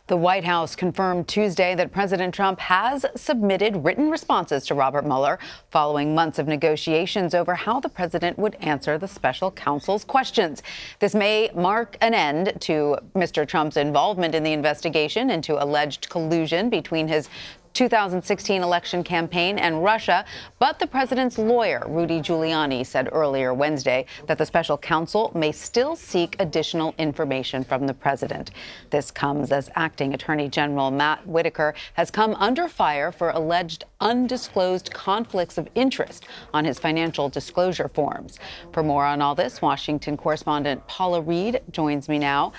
The White House confirmed Tuesday that President Trump has submitted written responses to Robert Mueller following months of negotiations over how the president would answer the special counsel's questions. This may mark an end to Mr. Trump's involvement in the investigation into alleged collusion between his 2016 election campaign and Russia, but the president's lawyer, Rudy Giuliani, said earlier Wednesday that the special counsel may still seek additional information from the president. This comes as acting Attorney General Matt Whitaker has come under fire for alleged undisclosed conflicts of interest on his financial disclosure forms. For more on all this, Washington correspondent Paula Reid joins me now.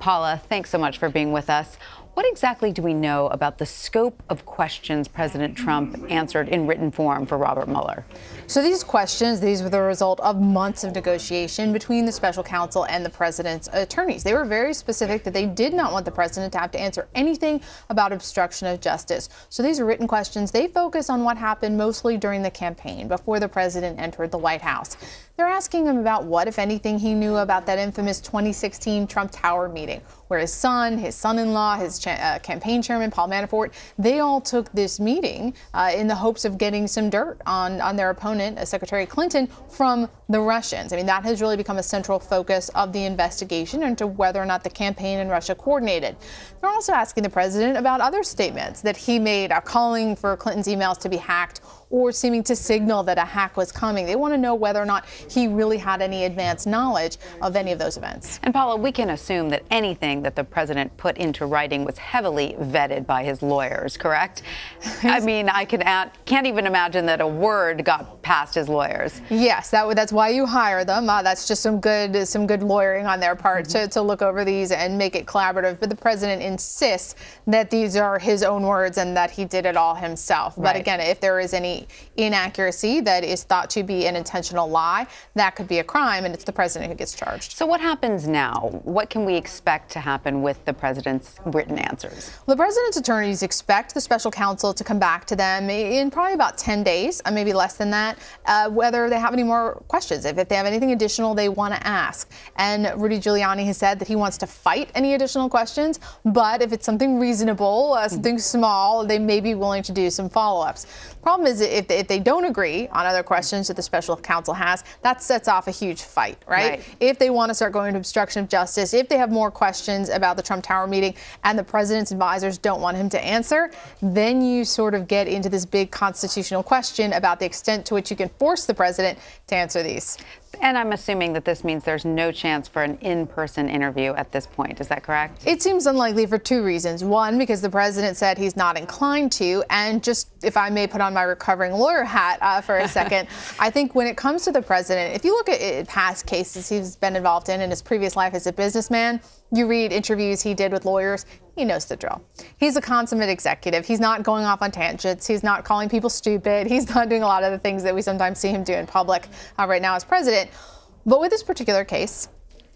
Paula, thanks so much for being with us. What exactly do we know about the scope of questions President Trump answered in written form for Robert Mueller? So these questions, these were the result of months of negotiation between the special counsel and the president's attorneys. They were very specific that they did not want the president to have to answer anything about obstruction of justice. So these are written questions. They focus on what happened mostly during the campaign before the president entered the White House. They're asking him about what, if anything, he knew about that infamous 2016 Trump Tower meeting, where his son-in-law, his campaign chairman, Paul Manafort, they all took this meeting in the hopes of getting some dirt on their opponent, Secretary Clinton, from the Russians. I mean, that has really become a central focus of the investigation into whether or not the campaign and Russia coordinated. They're also asking the president about other statements that he made, calling for Clinton's emails to be hacked or seeming to signal that a hack was coming. They want to know whether or not he really had any advanced knowledge of any of those events. And Paula, we can assume that anything that the president put into writing was heavily vetted by his lawyers, correct? I mean, I can't even imagine that a word got past his lawyers. Yes, that's why you hire them. That's just some good lawyering on their part to look over these and make it collaborative. But the president insists that these are his own words and that he did it all himself. But again, if there is any inaccuracy that is thought to be an intentional lie, that could be a crime, and it's the president who gets charged. So what happens now? What can we expect to happen with the president's written answers? Well, the president's attorneys expect the special counsel to come back to them in probably about 10 days, maybe less than that, whether they have any more questions, if they have anything additional they want to ask. And Rudy Giuliani has said that he wants to fight any additional questions, but if it's something reasonable, something small, they may be willing to do some follow-ups. Problem is, if they don't agree on other questions that the special counsel has, that sets off a huge fight, right? If they want to start going to obstruction of justice, if they have more questions about the Trump Tower meeting and the president's advisors don't want him to answer, then you sort of get into this big constitutional question about the extent to which you can force the president to answer these. And I'm assuming that this means there's no chance for an in-person interview at this point. Is that correct? It seems unlikely for two reasons. One, because the president said he's not inclined to. And just, if I may put on my recovering lawyer hat for a second, I think when it comes to the president, if you look at past cases he's been involved in his previous life as a businessman, you read interviews he did with lawyers, he knows the drill. He's a consummate executive. He's not going off on tangents. He's not calling people stupid. He's not doing a lot of the things that we sometimes see him do in public right now as president. But with this particular case,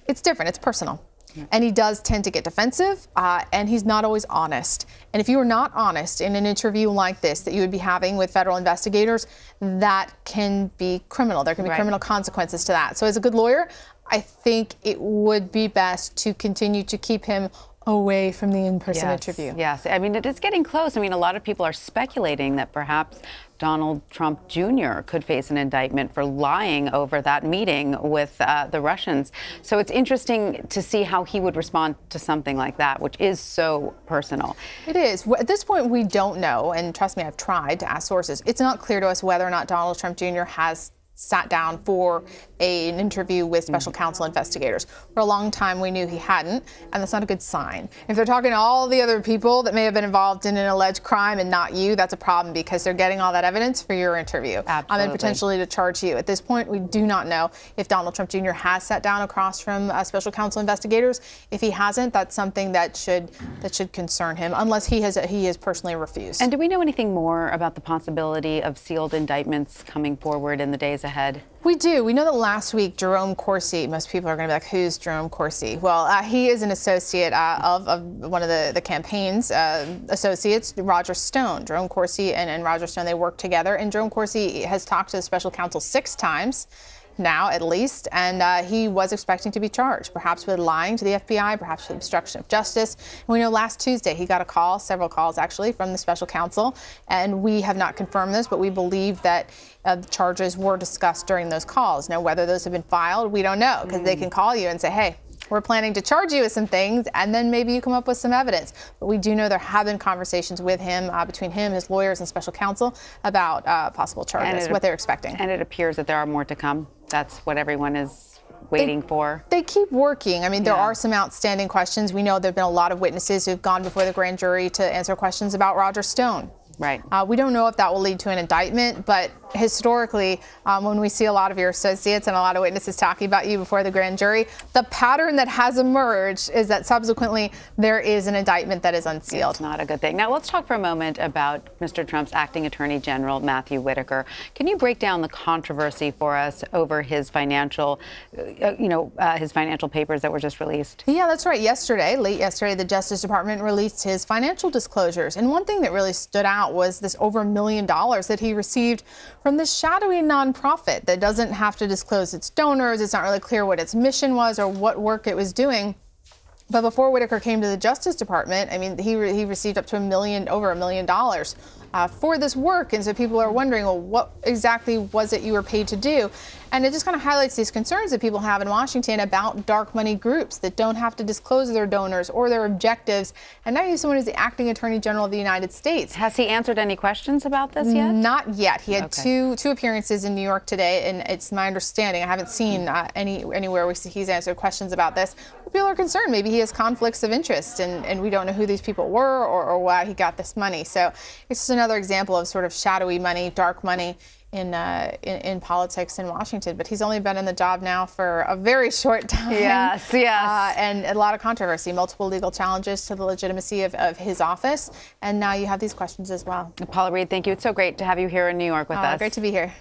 it's different. It's personal. And he does tend to get defensive, and he's not always honest. And if you are not honest in an interview like this that you would be having with federal investigators, that can be criminal. There can be criminal consequences to that. So as a good lawyer, I think it would be best to continue to keep him away from the in-person interview. Yes, I mean, it is getting close. I mean, a lot of people are speculating that perhaps Donald Trump Jr. could face an indictment for lying over that meeting with the Russians. So it's interesting to see how he would respond to something like that, which is so personal. It is. At this point, we don't know, and trust me, I've tried to ask sources. It's not clear to us whether or not Donald Trump Jr. has sat down for an interview with special counsel investigators. For a long time, we knew he hadn't, and that's not a good sign. If they're talking to all the other people that may have been involved in an alleged crime and not you, that's a problem because they're getting all that evidence for your interview. And potentially to charge you. At this point, we do not know if Donald Trump Jr. has sat down across from special counsel investigators. If he hasn't, that's something that should concern him, unless he has personally refused. And do we know anything more about the possibility of sealed indictments coming forward in the days ahead? We do. We know that last week, Jerome Corsi, most people are going to be like, who's Jerome Corsi? Well, he is an associate of one of the campaign's associates, Roger Stone. Jerome Corsi and Roger Stone, they work together. And Jerome Corsi has talked to the special counsel 6 times. now, at least, and he was expecting to be charged, perhaps with lying to the FBI, perhaps with obstruction of justice. And we know last Tuesday he got a call, several calls actually, from the special counsel, and we have not confirmed this, but we believe that the charges were discussed during those calls. Now, whether those have been filed, we don't know, because they can call you and say, hey, we're planning to charge you with some things, and then maybe you come up with some evidence. But we do know there have been conversations with him, between him, his lawyers, and special counsel about possible charges, what they're expecting. And it appears that there are more to come. That's what everyone is waiting for. They keep working. I mean, there are some outstanding questions. We know there have been a lot of witnesses who've gone before the grand jury to answer questions about Roger Stone. Right. We don't know if that will lead to an indictment, but historically, when we see a lot of your associates and a lot of witnesses talking about you before the grand jury, the pattern that has emerged is that subsequently there is an indictment that is unsealed. It's not a good thing. Now, let's talk for a moment about Mr. Trump's acting attorney general, Matthew Whitaker. Can you break down the controversy for us over his financial, his financial papers that were just released? Yeah, that's right. Late yesterday, the Justice Department released his financial disclosures. And one thing that really stood out was this over $1 million that he received from this shadowy nonprofit that doesn't have to disclose its donors. It's not really clear what its mission was or what work it was doing. But before Whitaker came to the Justice Department, I mean, he received up to over $1 million for this work. And so people are wondering, well, what exactly was it you were paid to do? And it just kind of highlights these concerns that people have in Washington about dark money groups that don't have to disclose their donors or their objectives. And now you have someone who's the acting attorney general of the United States. Has he answered any questions about this yet? Not yet. He had two appearances in New York today, and it's my understanding, I haven't seen anywhere where he's answered questions about this. But people are concerned. Maybe he has conflicts of interest, and we don't know who these people were or why he got this money. So it's just another example of sort of shadowy money, dark money in politics in Washington. But he's only been in the job now for a very short time. Yes. And a lot of controversy, multiple legal challenges to the legitimacy of his office. And now you have these questions as well. Paula Reid, thank you. It's so great to have you here in New York with us. Great to be here.